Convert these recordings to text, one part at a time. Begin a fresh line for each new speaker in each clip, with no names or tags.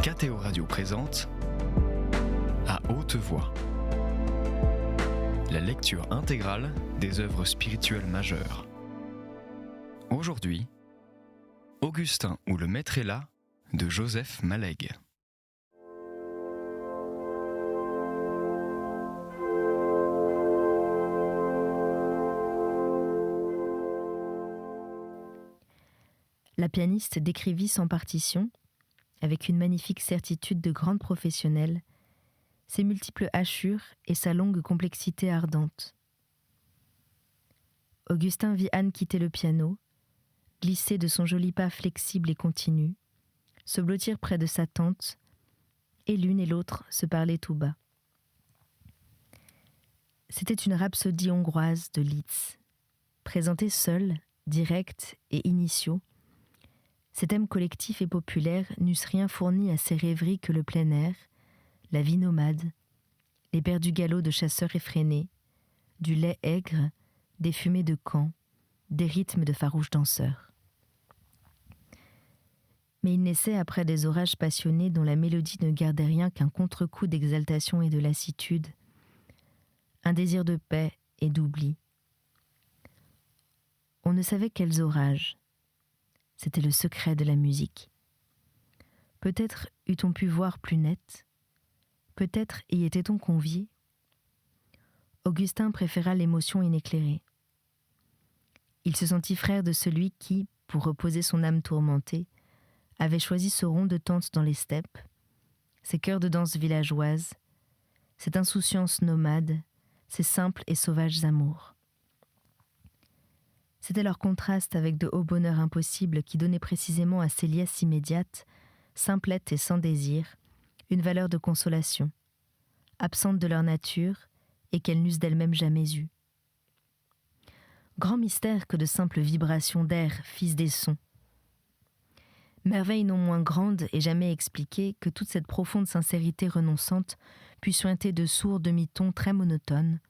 KTO Radio présente À haute voix, la lecture intégrale des œuvres spirituelles majeures. Aujourd'hui, Augustin ou le Maître est là de Joseph Malègue.
La pianiste décrivit sans partition, avec une magnifique certitude de grande professionnelle, ses multiples hachures et sa longue complexité ardente. Augustin vit Anne quitter le piano, glisser de son joli pas flexible et continu, se blottir près de sa tante, et l'une et l'autre se parler tout bas. C'était une rhapsodie hongroise de Liszt, présentée seule, directe et initiaux. Ces thèmes collectifs et populaires n'eussent rien fourni à ces rêveries que le plein air, la vie nomade, les perdus galops de chasseurs effrénés, du lait aigre, des fumées de camp, des rythmes de farouches danseurs. Mais il naissait après des orages passionnés dont la mélodie ne gardait rien qu'un contre-coup d'exaltation et de lassitude, un désir de paix et d'oubli. On ne savait quels orages. C'était le secret de la musique. Peut-être eût-on pu voir plus net, peut-être y était-on convié. Augustin préféra l'émotion inéclairée. Il se sentit frère de celui qui, pour reposer son âme tourmentée, avait choisi ce rond de tente dans les steppes, ces chœurs de danse villageoise, cette insouciance nomade, ces simples et sauvages amours. C'était leur contraste avec de hauts bonheurs impossibles qui donnaient précisément à ces liesses immédiates, simplettes et sans désir, une valeur de consolation, absente de leur nature et qu'elles n'eussent d'elles-mêmes jamais eue. Grand mystère que de simples vibrations d'air fissent des sons. Merveille non moins grande et jamais expliquée que toute cette profonde sincérité renonçante put suinter de sourds demi-tons très monotones,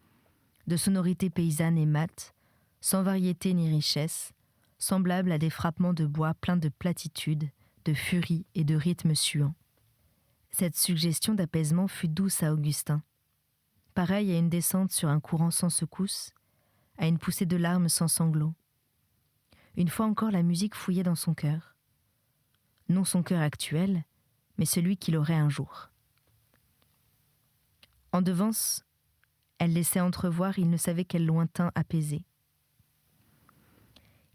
de sonorités paysannes et mates, sans variété ni richesse, semblables à des frappements de bois pleins de platitude, de furie et de rythmes suants. Cette suggestion d'apaisement fut douce à Augustin, pareille à une descente sur un courant sans secousse, à une poussée de larmes sans sanglots. Une fois encore, la musique fouillait dans son cœur. Non son cœur actuel, mais celui qu'il aurait un jour. En devance, elle laissait entrevoir il ne savait quel lointain apaisé.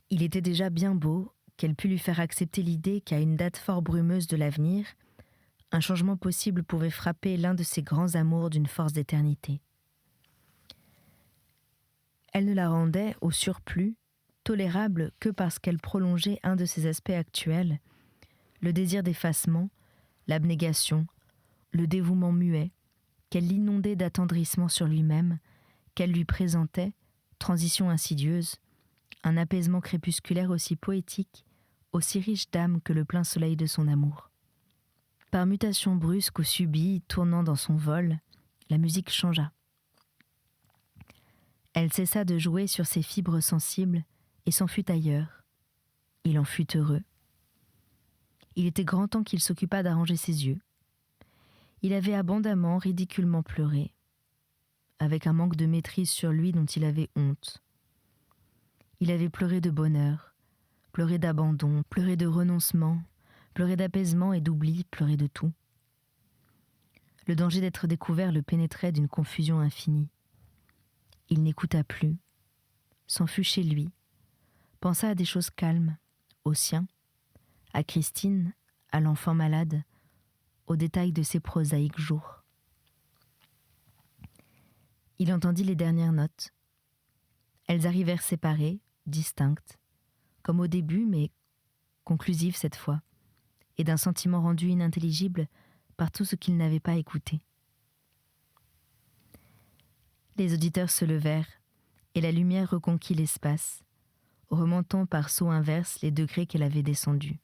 Il était déjà bien beau qu'elle pût lui faire accepter l'idée qu'à une date fort brumeuse de l'avenir, un changement possible pouvait frapper l'un de ses grands amours d'une force d'éternité. Elle ne la rendait, au surplus, tolérable que parce qu'elle prolongeait un de ses aspects actuels, le désir d'effacement, l'abnégation, le dévouement muet, qu'elle l'inondait d'attendrissement sur lui-même, qu'elle lui présentait, transition insidieuse, un apaisement crépusculaire aussi poétique, aussi riche d'âme que le plein soleil de son amour. Par mutation brusque ou subie, tournant dans son vol, la musique changea. Elle cessa de jouer sur ses fibres sensibles et s'en fut ailleurs. Il en fut heureux. Il était grand temps qu'il s'occupât d'arranger ses yeux. Il avait abondamment, ridiculement pleuré, avec un manque de maîtrise sur lui dont il avait honte. Il avait pleuré de bonheur, pleuré d'abandon, pleuré de renoncement, pleuré d'apaisement et d'oubli, pleuré de tout. Le danger d'être découvert le pénétrait d'une confusion infinie. Il n'écouta plus, s'en fut chez lui, pensa à des choses calmes, aux siens, à Christine, à l'enfant malade, aux détails de ses prosaïques jours. Il entendit les dernières notes. Elles arrivèrent séparées, distinctes, comme au début, mais conclusives cette fois, et d'un sentiment rendu inintelligible par tout ce qu'il n'avait pas écouté. Les auditeurs se levèrent, et la lumière reconquit l'espace, remontant par saut inverse les degrés qu'elle avait descendus.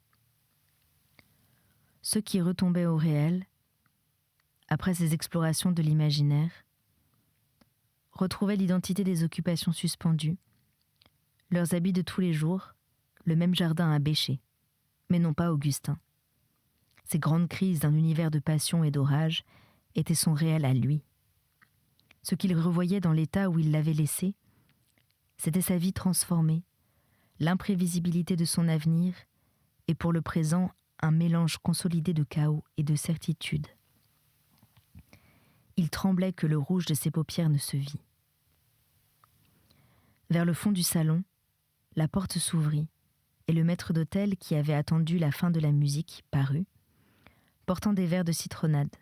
Ceux qui retombaient au réel, après ces explorations de l'imaginaire, retrouvaient l'identité des occupations suspendues, leurs habits de tous les jours, le même jardin à bêcher, mais non pas Augustin. Ces grandes crises d'un univers de passion et d'orage étaient son réel à lui. Ce qu'il revoyait dans l'état où il l'avait laissé, c'était sa vie transformée, l'imprévisibilité de son avenir et pour le présent un mélange consolidé de chaos et de certitude. Il tremblait que le rouge de ses paupières ne se vît. Vers le fond du salon, la porte s'ouvrit et le maître d'hôtel qui avait attendu la fin de la musique parut, portant des verres de citronnade.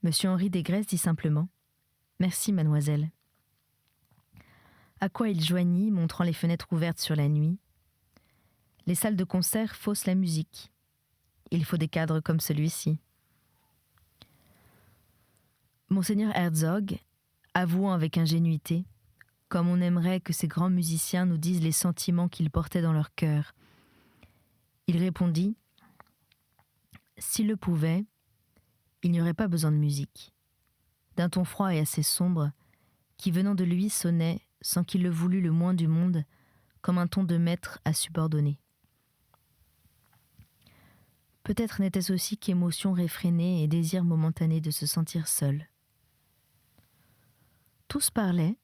Monsieur Henri Desgresses dit simplement « Merci, mademoiselle ». À quoi il joignit, montrant les fenêtres ouvertes sur la nuit. Les salles de concert faussent la musique. Il faut des cadres comme celui-ci. Monseigneur Herzog, avouant avec ingénuité, comme on aimerait que ces grands musiciens nous disent les sentiments qu'ils portaient dans leur cœur. Il répondit « S'il le pouvait, il n'y aurait pas besoin de musique », d'un ton froid et assez sombre, qui venant de lui sonnait, sans qu'il le voulût le moins du monde, comme un ton de maître à subordonner. Peut-être n'était-ce aussi qu'émotion réfrénée et désir momentané de se sentir seul. Tous parlaient,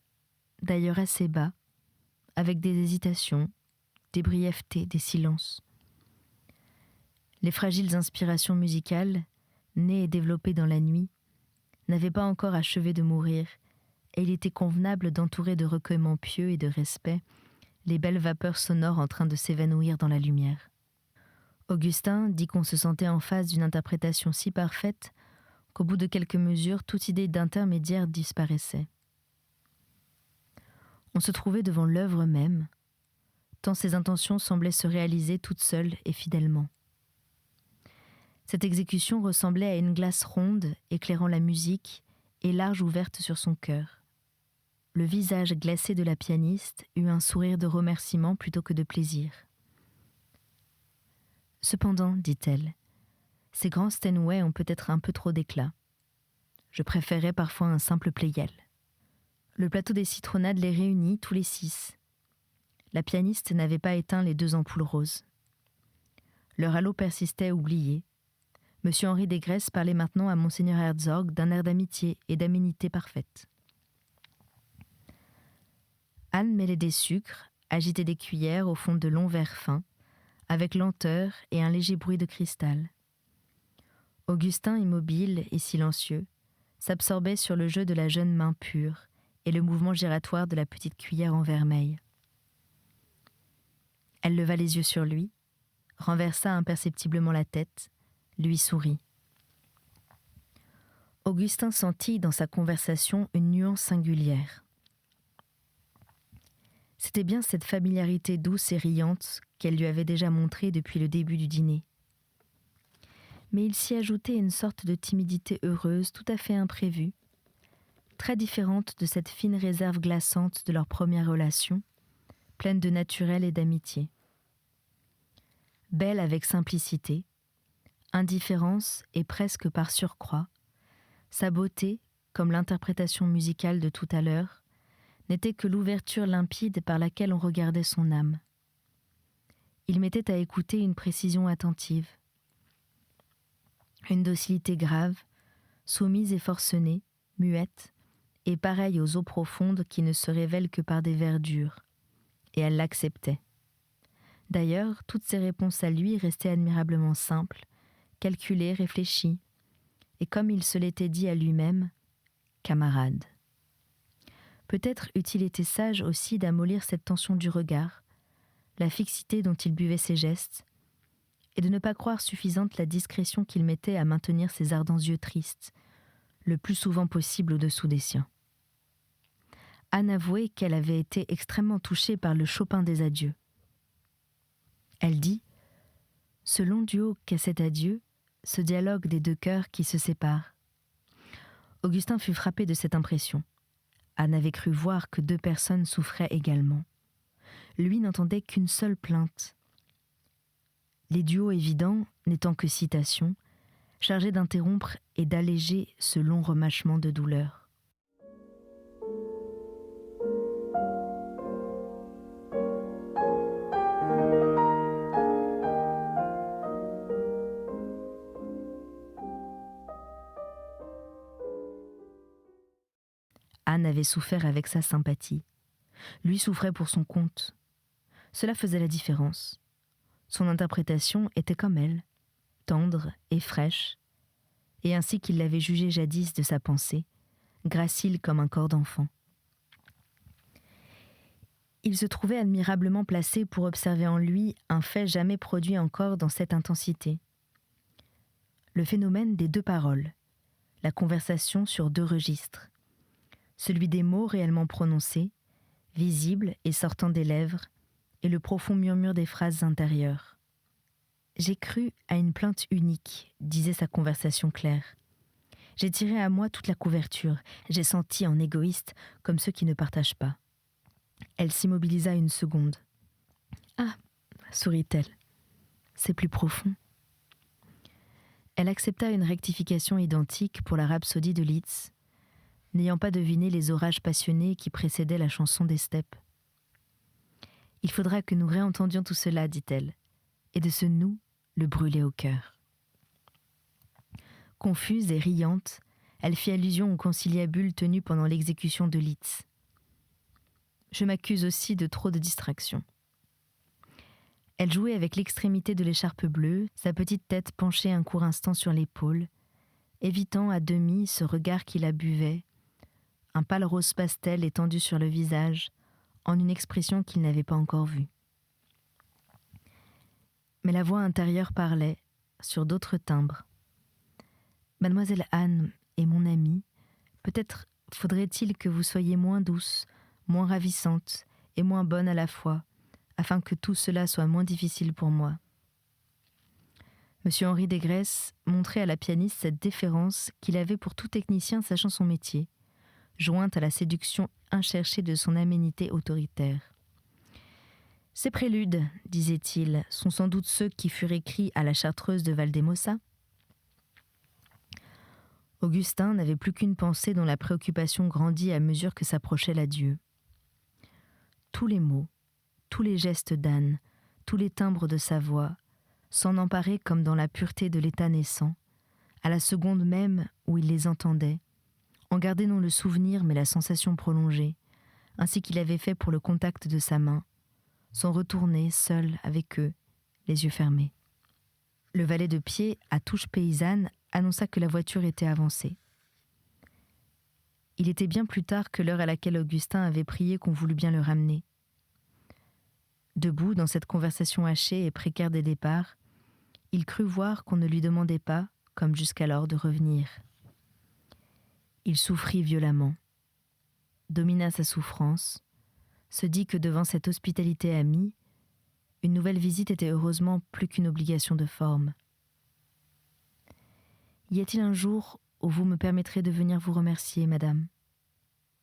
d'ailleurs assez bas, avec des hésitations, des brièvetés, des silences. Les fragiles inspirations musicales, nées et développées dans la nuit, n'avaient pas encore achevé de mourir, et il était convenable d'entourer de recueillements pieux et de respect les belles vapeurs sonores en train de s'évanouir dans la lumière. Augustin dit qu'on se sentait en face d'une interprétation si parfaite qu'au bout de quelques mesures, toute idée d'intermédiaire disparaissait. On se trouvait devant l'œuvre même, tant ses intentions semblaient se réaliser toutes seules et fidèlement. Cette exécution ressemblait à une glace ronde éclairant la musique et large ouverte sur son cœur. Le visage glacé de la pianiste eut un sourire de remerciement plutôt que de plaisir. Cependant, dit-elle, ces grands Steinway ont peut-être un peu trop d'éclat. Je préférais parfois un simple Pleyel. Le plateau des citronnades les réunit tous les 6. La pianiste n'avait pas éteint les 2 ampoules roses. Leur halo persistait oublié. Monsieur Henri Desgresses parlait maintenant à Monseigneur Herzog d'un air d'amitié et d'aménité parfaite. Anne mêlait des sucres, agitait des cuillères au fond de longs verres fins, avec lenteur et un léger bruit de cristal. Augustin, immobile et silencieux, s'absorbait sur le jeu de la jeune main pure et le mouvement giratoire de la petite cuillère en vermeil. Elle leva les yeux sur lui, renversa imperceptiblement la tête, lui sourit. Augustin sentit dans sa conversation une nuance singulière. C'était bien cette familiarité douce et riante qu'elle lui avait déjà montrée depuis le début du dîner. Mais il s'y ajoutait une sorte de timidité heureuse tout à fait imprévue, très différente de cette fine réserve glaçante de leur première relation, pleine de naturel et d'amitié. Belle avec simplicité, indifférence et presque par surcroît, sa beauté, comme l'interprétation musicale de tout à l'heure, n'était que l'ouverture limpide par laquelle on regardait son âme. Il mettait à écouter une précision attentive, une docilité grave, soumise et forcenée, muette, et pareille aux eaux profondes qui ne se révèlent que par des verdures, et elle l'acceptait. D'ailleurs, toutes ses réponses à lui restaient admirablement simples, calculées, réfléchies, et comme il se l'était dit à lui-même, camarade. Peut-être eût-il été sage aussi d'amollir cette tension du regard, la fixité dont il buvait ses gestes, et de ne pas croire suffisante la discrétion qu'il mettait à maintenir ses ardents yeux tristes, le plus souvent possible au-dessous des siens. Anne avouait qu'elle avait été extrêmement touchée par le Chopin des adieux. Elle dit « Ce long duo qu'est cet adieu, ce dialogue des 2 cœurs qui se séparent. » Augustin fut frappé de cette impression. Anne avait cru voir que 2 personnes souffraient également. Lui n'entendait qu'une seule plainte. Les duos évidents, n'étant que citations, chargés d'interrompre et d'alléger ce long remâchement de douleur. Anne avait souffert avec sa sympathie. Lui souffrait pour son compte. Cela faisait la différence. Son interprétation était comme elle, tendre et fraîche, et ainsi qu'il l'avait jugée jadis de sa pensée, gracile comme un corps d'enfant. Il se trouvait admirablement placé pour observer en lui un fait jamais produit encore dans cette intensité. Le phénomène des deux paroles, la conversation sur deux registres, celui des mots réellement prononcés, visibles et sortant des lèvres, et le profond murmure des phrases intérieures. « J'ai cru à une plainte unique », disait sa conversation claire. « J'ai tiré à moi toute la couverture, j'ai senti en égoïste comme ceux qui ne partagent pas. » Elle s'immobilisa une seconde. « Ah !» sourit-elle. « C'est plus profond. » Elle accepta une rectification identique pour la rhapsodie de Liszt, n'ayant pas deviné les orages passionnés qui précédaient la chanson des steppes. « Il faudra que nous réentendions tout cela, dit-elle, et de ce nous le brûler au cœur. » Confuse et riante, elle fit allusion au conciliabule tenu pendant l'exécution de Liszt. « Je m'accuse aussi de trop de distraction. » Elle jouait avec l'extrémité de l'écharpe bleue, sa petite tête penchée un court instant sur l'épaule, évitant à demi ce regard qui la buvait, un pâle rose pastel étendu sur le visage, en une expression qu'il n'avait pas encore vue. Mais la voix intérieure parlait, sur d'autres timbres. « Mademoiselle Anne est mon amie, peut-être faudrait-il que vous soyez moins douce, moins ravissante et moins bonne à la fois, afin que tout cela soit moins difficile pour moi. » Monsieur Henri Desgresses montrait à la pianiste cette déférence qu'il avait pour tout technicien sachant son métier, jointe à la séduction incherchée de son aménité autoritaire. « Ces préludes, disait-il, sont sans doute ceux qui furent écrits à la chartreuse de Valdemosa. » Augustin n'avait plus qu'une pensée dont la préoccupation grandit à mesure que s'approchait l'adieu. Tous les mots, tous les gestes d'Anne, tous les timbres de sa voix, s'en emparaient comme dans la pureté de l'état naissant, à la seconde même où il les entendait, en gardaient non le souvenir mais la sensation prolongée, ainsi qu'il avait fait pour le contact de sa main, s'en retourner seul avec eux, les yeux fermés. Le valet de pied, à touche paysanne, annonça que la voiture était avancée. Il était bien plus tard que l'heure à laquelle Augustin avait prié qu'on voulût bien le ramener. Debout dans cette conversation hachée et précaire des départs, il crut voir qu'on ne lui demandait pas, comme jusqu'alors, de revenir. Il souffrit violemment, domina sa souffrance, se dit que devant cette hospitalité amie, une nouvelle visite était heureusement plus qu'une obligation de forme. « Y a-t-il un jour où vous me permettrez de venir vous remercier, madame ?»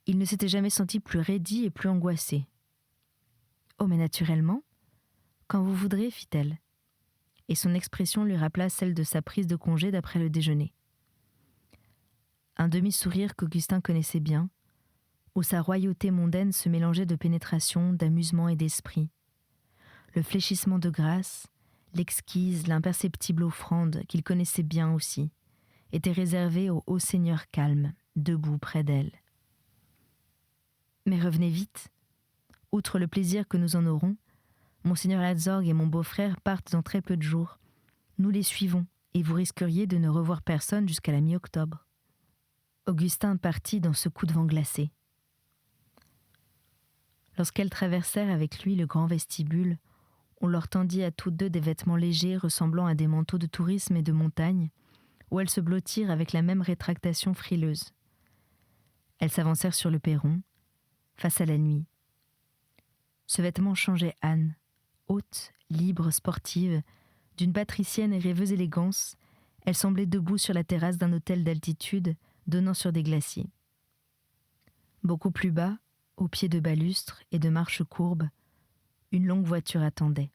Il ne s'était jamais senti plus raidi et plus angoissé. « Oh, mais naturellement, quand vous voudrez, fit-elle. » Et son expression lui rappela celle de sa prise de congé d'après le déjeuner. Un demi-sourire qu'Augustin connaissait bien, où sa royauté mondaine se mélangeait de pénétration, d'amusement et d'esprit. Le fléchissement de grâce, l'exquise, l'imperceptible offrande qu'il connaissait bien aussi, était réservé au haut seigneur calme, debout près d'elle. « Mais revenez vite. Outre le plaisir que nous en aurons, Monseigneur Herzog et mon beau-frère partent dans très peu de jours. Nous les suivons, et vous risqueriez de ne revoir personne jusqu'à la mi-octobre. » Augustin partit dans ce coup de vent glacé. Lorsqu'elles traversèrent avec lui le grand vestibule, on leur tendit à toutes deux des vêtements légers ressemblant à des manteaux de tourisme et de montagne, où elles se blottirent avec la même rétractation frileuse. Elles s'avancèrent sur le perron, face à la nuit. Ce vêtement changeait Anne, haute, libre, sportive, d'une patricienne et rêveuse élégance, elle semblait debout sur la terrasse d'un hôtel d'altitude donnant sur des glaciers. Beaucoup plus bas, au pied de balustres et de marches courbes, une longue voiture attendait.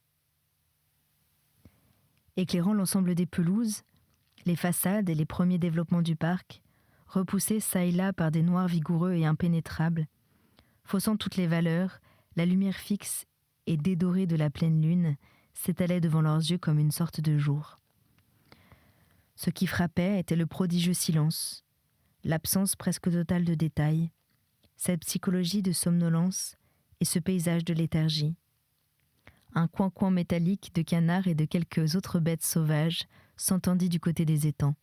Éclairant l'ensemble des pelouses, les façades et les premiers développements du parc, repoussés çà et là par des noirs vigoureux et impénétrables, faussant toutes les valeurs, la lumière fixe et dédorée de la pleine lune s'étalait devant leurs yeux comme une sorte de jour. Ce qui frappait était le prodigieux silence, l'absence presque totale de détails, cette psychologie de somnolence et ce paysage de léthargie. Un coin-coin métallique de canards et de quelques autres bêtes sauvages s'entendit du côté des étangs.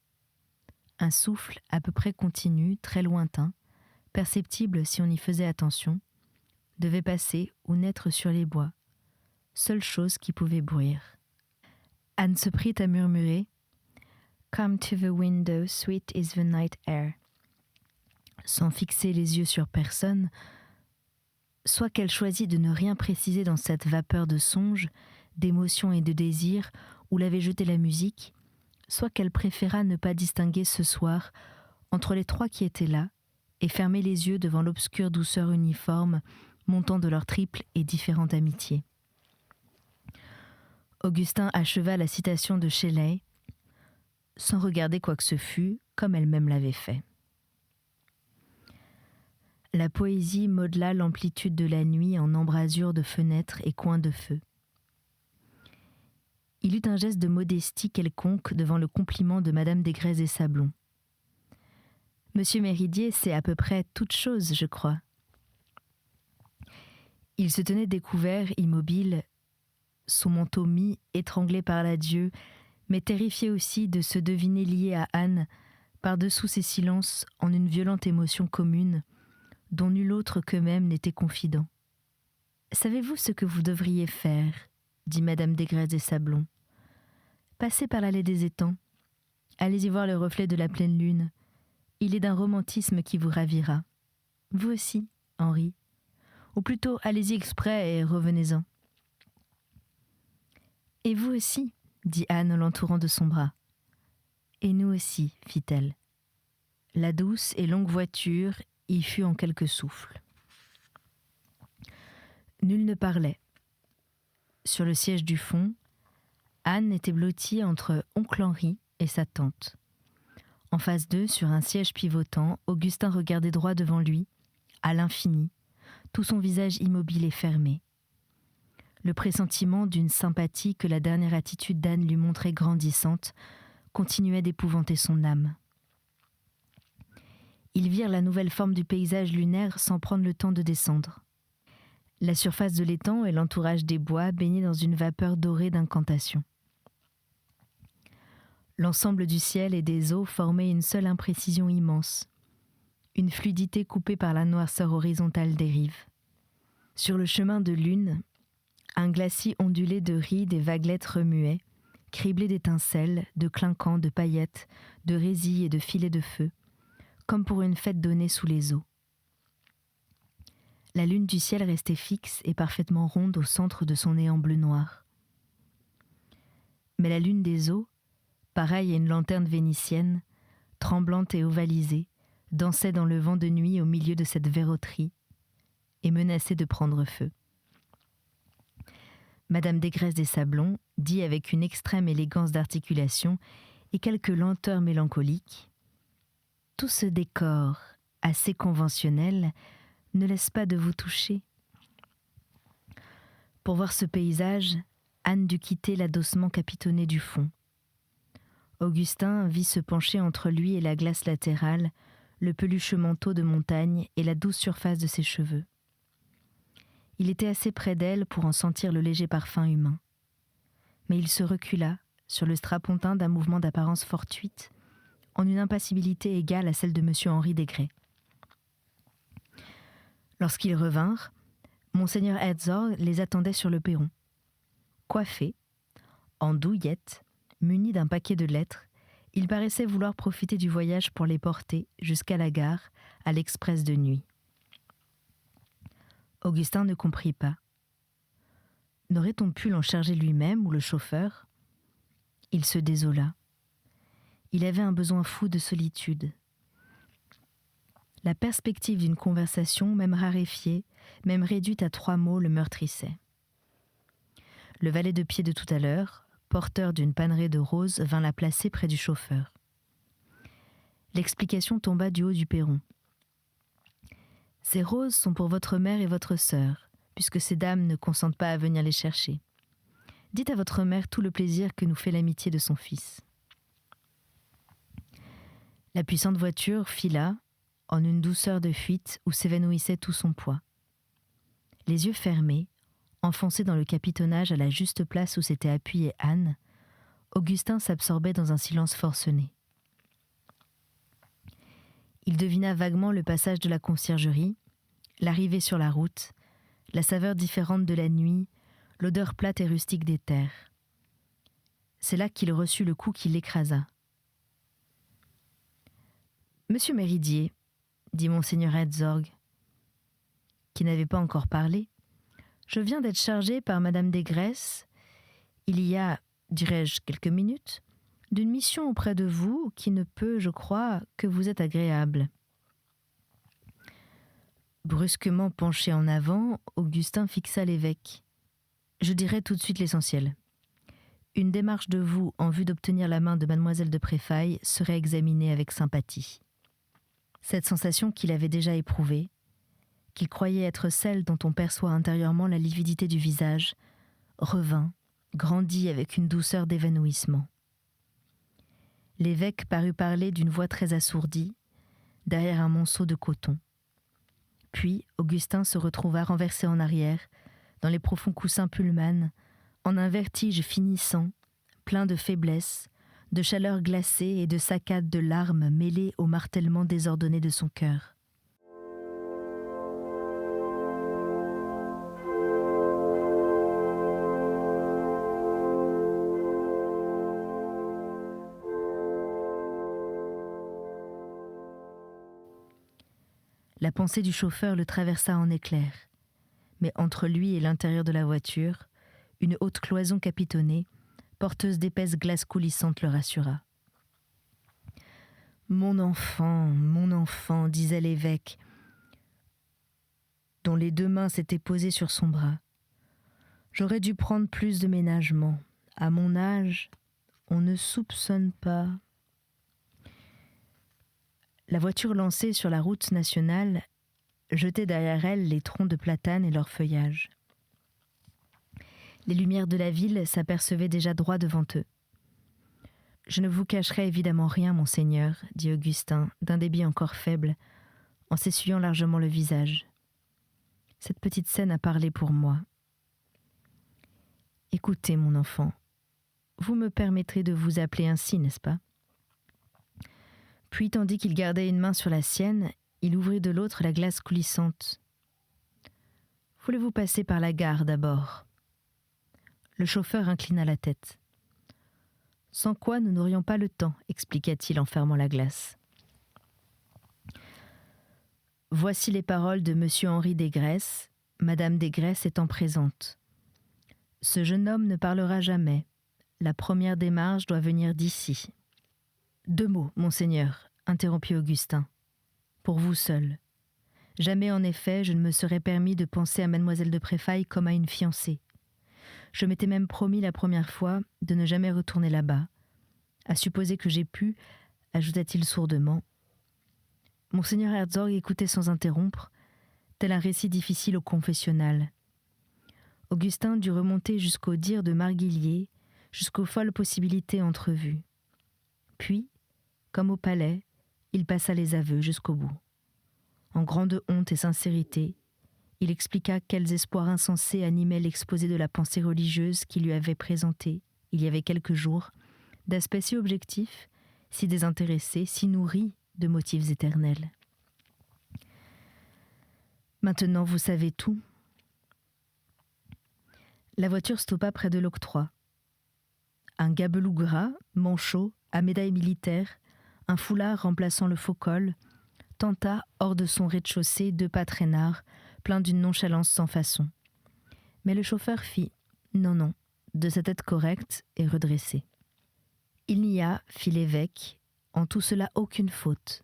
Un souffle à peu près continu, très lointain, perceptible si on y faisait attention, devait passer ou naître sur les bois, seule chose qui pouvait bruire. Anne se prit à murmurer « Come to the window, sweet is the night air », sans fixer les yeux sur personne, soit qu'elle choisit de ne rien préciser dans cette vapeur de songe, d'émotion et de désir où l'avait jeté la musique, soit qu'elle préféra ne pas distinguer ce soir entre les trois qui étaient là et fermer les yeux devant l'obscure douceur uniforme montant de leur triple et différente amitié. Augustin acheva la citation de Shelley, sans regarder quoi que ce fût, comme elle-même l'avait fait. La poésie modela l'amplitude de la nuit en embrasures de fenêtres et coins de feu. Il eut un geste de modestie quelconque devant le compliment de Madame Desgrais et Sablon. « Monsieur Méridier, c'est à peu près toute chose, je crois. » Il se tenait découvert, immobile, son manteau mis, étranglé par l'adieu, mais terrifié aussi de se deviner lié à Anne, par-dessous ces silences, en une violente émotion commune, dont nul autre qu'eux-mêmes n'était confident. « Savez-vous ce que vous devriez faire ?» dit Madame Desgrais et Sablon. « Passez par l'allée des étangs. Allez y voir le reflet de la pleine lune. Il est d'un romantisme qui vous ravira. Vous aussi, Henri. Ou plutôt, allez-y exprès et revenez-en. » « Et vous aussi, dit Anne en l'entourant de son bras. « Et nous aussi, fit-elle. » La douce et longue voiture y fut en quelques souffles. Nul ne parlait. Sur le siège du fond, Anne était blottie entre oncle Henri et sa tante. En face d'eux, sur un siège pivotant, Augustin regardait droit devant lui, à l'infini, tout son visage immobile et fermé. Le pressentiment d'une sympathie que la dernière attitude d'Anne lui montrait grandissante continuait d'épouvanter son âme. Ils virent la nouvelle forme du paysage lunaire sans prendre le temps de descendre. La surface de l'étang et l'entourage des bois baignaient dans une vapeur dorée d'incantation. L'ensemble du ciel et des eaux formait une seule imprécision immense, une fluidité coupée par la noirceur horizontale des rives. Sur le chemin de lune, un glacis ondulé de rides et vaguelettes remuait, criblé d'étincelles, de clinquants, de paillettes, de résilles et de filets de feu, comme pour une fête donnée sous les eaux. La lune du ciel restait fixe et parfaitement ronde au centre de son néant bleu-noir. Mais la lune des eaux, pareille à une lanterne vénitienne, tremblante et ovalisée, dansait dans le vent de nuit au milieu de cette verroterie et menaçait de prendre feu. Madame Desgrais et Sablon dit avec une extrême élégance d'articulation et quelque lenteur mélancolique « Tout ce décor, assez conventionnel, ne laisse pas de vous toucher. » Pour voir ce paysage, Anne dut quitter l'adossement capitonné du fond. Augustin vit se pencher entre lui et la glace latérale, le peluche manteau de montagne et la douce surface de ses cheveux. Il était assez près d'elle pour en sentir le léger parfum humain. Mais il se recula, sur le strapontin d'un mouvement d'apparence fortuite, en une impassibilité égale à celle de M. Henri Desgrais. Lorsqu'ils revinrent, Monseigneur Herzog les attendait sur le perron. Coiffé, en douillette, muni d'un paquet de lettres, il paraissait vouloir profiter du voyage pour les porter jusqu'à la gare, à l'express de nuit. Augustin ne comprit pas. N'aurait-on pu l'en charger lui-même ou le chauffeur ? Il se désola. Il avait un besoin fou de solitude. La perspective d'une conversation, même raréfiée, même réduite à 3 mots, le meurtrissait. Le valet de pied de tout à l'heure, porteur d'une panneraie de roses, vint la placer près du chauffeur. L'explication tomba du haut du perron. « Ces roses sont pour votre mère et votre sœur, puisque ces dames ne consentent pas à venir les chercher. Dites à votre mère tout le plaisir que nous fait l'amitié de son fils. » La puissante voiture fila, en une douceur de fuite où s'évanouissait tout son poids. Les yeux fermés, enfoncé dans le capitonnage à la juste place où s'était appuyée Anne, Augustin s'absorbait dans un silence forcené. Il devina vaguement le passage de la conciergerie, l'arrivée sur la route, la saveur différente de la nuit, l'odeur plate et rustique des terres. C'est là qu'il reçut le coup qui l'écrasa. « Monsieur Méridier, dit monseigneur Herzog, qui n'avait pas encore parlé, je viens d'être chargé par madame Desgresses, il y a, dirais-je, quelques minutes, d'une mission auprès de vous qui ne peut, je crois, que vous être agréable. » Brusquement penché en avant, Augustin fixa l'évêque. « Je dirai tout de suite l'essentiel. Une démarche de vous en vue d'obtenir la main de mademoiselle de Préfailles serait examinée avec sympathie. » Cette sensation qu'il avait déjà éprouvée, qu'il croyait être celle dont on perçoit intérieurement la lividité du visage, revint, grandit avec une douceur d'évanouissement. L'évêque parut parler d'une voix très assourdie, derrière un monceau de coton. Puis Augustin se retrouva renversé en arrière, dans les profonds coussins pullman, en un vertige finissant, plein de faiblesse, de chaleur glacée et de saccades de larmes mêlées au martèlement désordonné de son cœur. La pensée du chauffeur le traversa en éclairs, mais entre lui et l'intérieur de la voiture, une haute cloison capitonnée, porteuse d'épaisses glaces coulissantes, le rassura. « mon enfant, disait l'évêque, dont les deux mains s'étaient posées sur son bras. J'aurais dû prendre plus de ménagement. À mon âge, on ne soupçonne pas. » La voiture lancée sur la route nationale jetait derrière elle les troncs de platane et leurs feuillages. Les lumières de la ville s'apercevaient déjà droit devant eux. « Je ne vous cacherai évidemment rien, monseigneur, dit Augustin, d'un débit encore faible, en s'essuyant largement le visage. Cette petite scène a parlé pour moi. Écoutez, mon enfant, vous me permettrez de vous appeler ainsi, n'est-ce pas ? » Puis, tandis qu'il gardait une main sur la sienne, il ouvrit de l'autre la glace coulissante. « Voulez-vous passer par la gare d'abord ?» Le chauffeur inclina la tête. « Sans quoi nous n'aurions pas le temps, » expliqua-t-il en fermant la glace. « Voici les paroles de monsieur Henri Desgresses, madame Desgresses étant présente. Ce jeune homme ne parlera jamais. La première démarche doit venir d'ici. » « 2 mots, monseigneur, » interrompit Augustin. « Pour vous seul. Jamais, en effet, je ne me serais permis de penser à mademoiselle de Préfailles comme à une fiancée. Je m'étais même promis la première fois de ne jamais retourner là-bas. À supposer que j'ai pu, ajouta-t-il sourdement. Monseigneur Herzog écoutait sans interrompre, tel un récit difficile au confessionnal. Augustin dut remonter jusqu'au dire de Marguillier, jusqu'aux folles possibilités entrevues. Puis, comme au palais, il passa les aveux jusqu'au bout. En grande honte et sincérité, il expliqua quels espoirs insensés animaient l'exposé de la pensée religieuse qu'il lui avait présenté, il y avait quelques jours, d'aspect si objectif, si désintéressé, si nourri de motifs éternels. Maintenant, vous savez tout. La voiture stoppa près de l'octroi. Un gabelou gras, manchot, à médaille militaire, un foulard remplaçant le faux col, tenta, hors de son rez-de-chaussée, 2 pas traînards, plein d'une nonchalance sans façon. Mais le chauffeur fit « non » de sa tête correcte et redressée. Il n'y a, fit l'évêque, en tout cela aucune faute.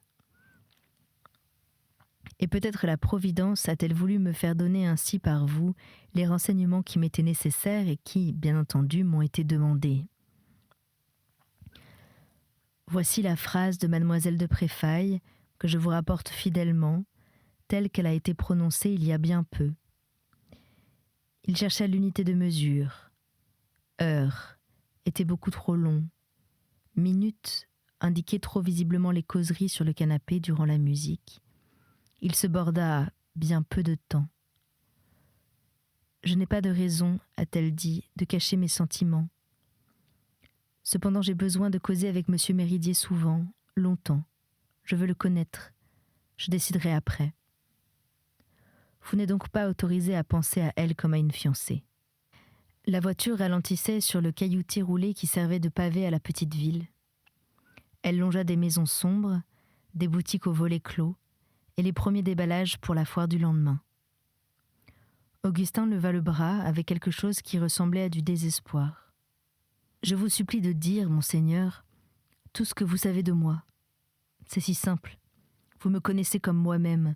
Et peut-être la Providence a-t-elle voulu me faire donner ainsi par vous les renseignements qui m'étaient nécessaires et qui, bien entendu, m'ont été demandés. Voici la phrase de mademoiselle de Préfailles que je vous rapporte fidèlement, telle qu'elle a été prononcée il y a bien peu. Il chercha l'unité de mesure. Heure était beaucoup trop long. Minute indiquait trop visiblement les causeries sur le canapé durant la musique. Il se borda bien peu de temps. « Je n'ai pas de raison, a-t-elle dit, de cacher mes sentiments. Cependant, j'ai besoin de causer avec M. Méridier souvent, longtemps. Je veux le connaître. Je déciderai après. Vous n'êtes donc pas autorisé à penser à elle comme à une fiancée. » La voiture ralentissait sur le cailloutis roulé qui servait de pavé à la petite ville. Elle longea des maisons sombres, des boutiques aux volets clos et les premiers déballages pour la foire du lendemain. Augustin leva le bras avec quelque chose qui ressemblait à du désespoir. « Je vous supplie de dire, monseigneur, tout ce que vous savez de moi. C'est si simple. Vous me connaissez comme moi-même.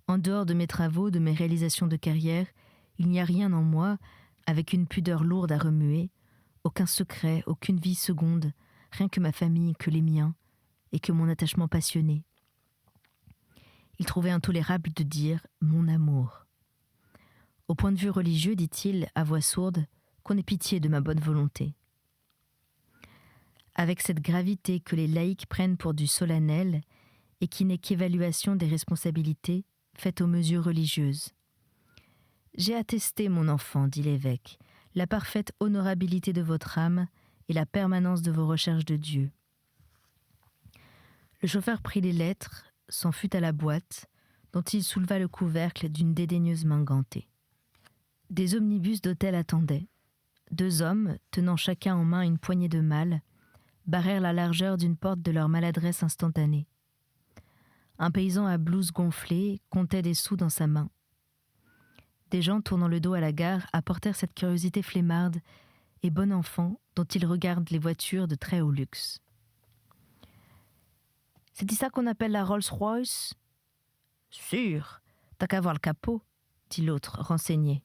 En dehors de mes travaux, de mes réalisations de carrière, il n'y a rien en moi, avec une pudeur lourde à remuer, aucun secret, aucune vie seconde, rien que ma famille, que les miens, et que mon attachement passionné. » Il trouvait intolérable de dire « mon amour ». Au point de vue religieux, dit-il, à voix sourde, qu'on ait pitié de ma bonne volonté. Avec cette gravité que les laïcs prennent pour du solennel et qui n'est qu'évaluation des responsabilités faites aux mesures religieuses. « J'ai attesté, mon enfant, dit l'évêque, la parfaite honorabilité de votre âme et la permanence de vos recherches de Dieu. » Le chauffeur prit les lettres, s'en fut à la boîte, dont il souleva le couvercle d'une dédaigneuse main gantée. Des omnibus d'hôtel attendaient. 2 hommes, tenant chacun en main une poignée de malles, barrèrent la largeur d'une porte de leur maladresse instantanée. Un paysan à blouse gonflée comptait des sous dans sa main. Des gens tournant le dos à la gare apportèrent cette curiosité flemmarde et bon enfant dont ils regardent les voitures de très haut luxe. « C'est ça qu'on appelle la Rolls-Royce ?»« Sûr, t'as qu'à voir le capot, » dit l'autre, renseigné.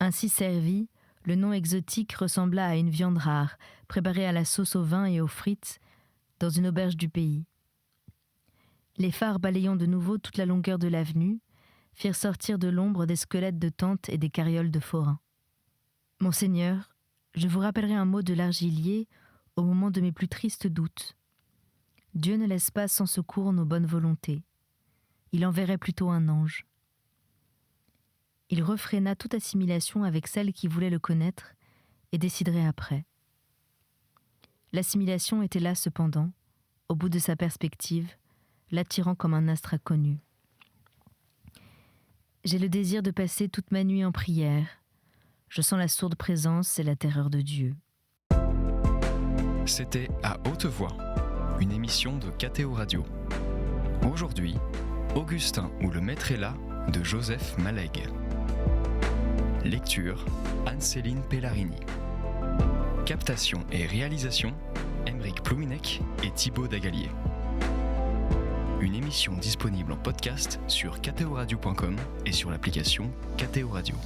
Ainsi servi, le nom exotique ressembla à une viande rare, préparée à la sauce au vin et aux frites, dans une auberge du pays. Les phares balayant de nouveau toute la longueur de l'avenue, firent sortir de l'ombre des squelettes de tentes et des carrioles de forains. « Monseigneur, je vous rappellerai un mot de l'Argilier au moment de mes plus tristes doutes. Dieu ne laisse pas sans secours nos bonnes volontés. Il enverrait plutôt un ange. » Il refréna toute assimilation avec celle qui voulait le connaître et déciderait après. L'assimilation était là cependant, au bout de sa perspective, l'attirant comme un astre inconnu. « J'ai le désir de passer toute ma nuit en prière. Je sens la sourde présence et la terreur de Dieu. »
C'était À haute voix, une émission de KTO Radio. Aujourd'hui, Augustin ou le maître est là de Joseph Malègue. Lecture, Anne-Céline Pellarini. Captation et réalisation, Aymeric Plouminec et Thibaut Dagalier. Une émission disponible en podcast sur ktoradio.com et sur l'application KTO Radio.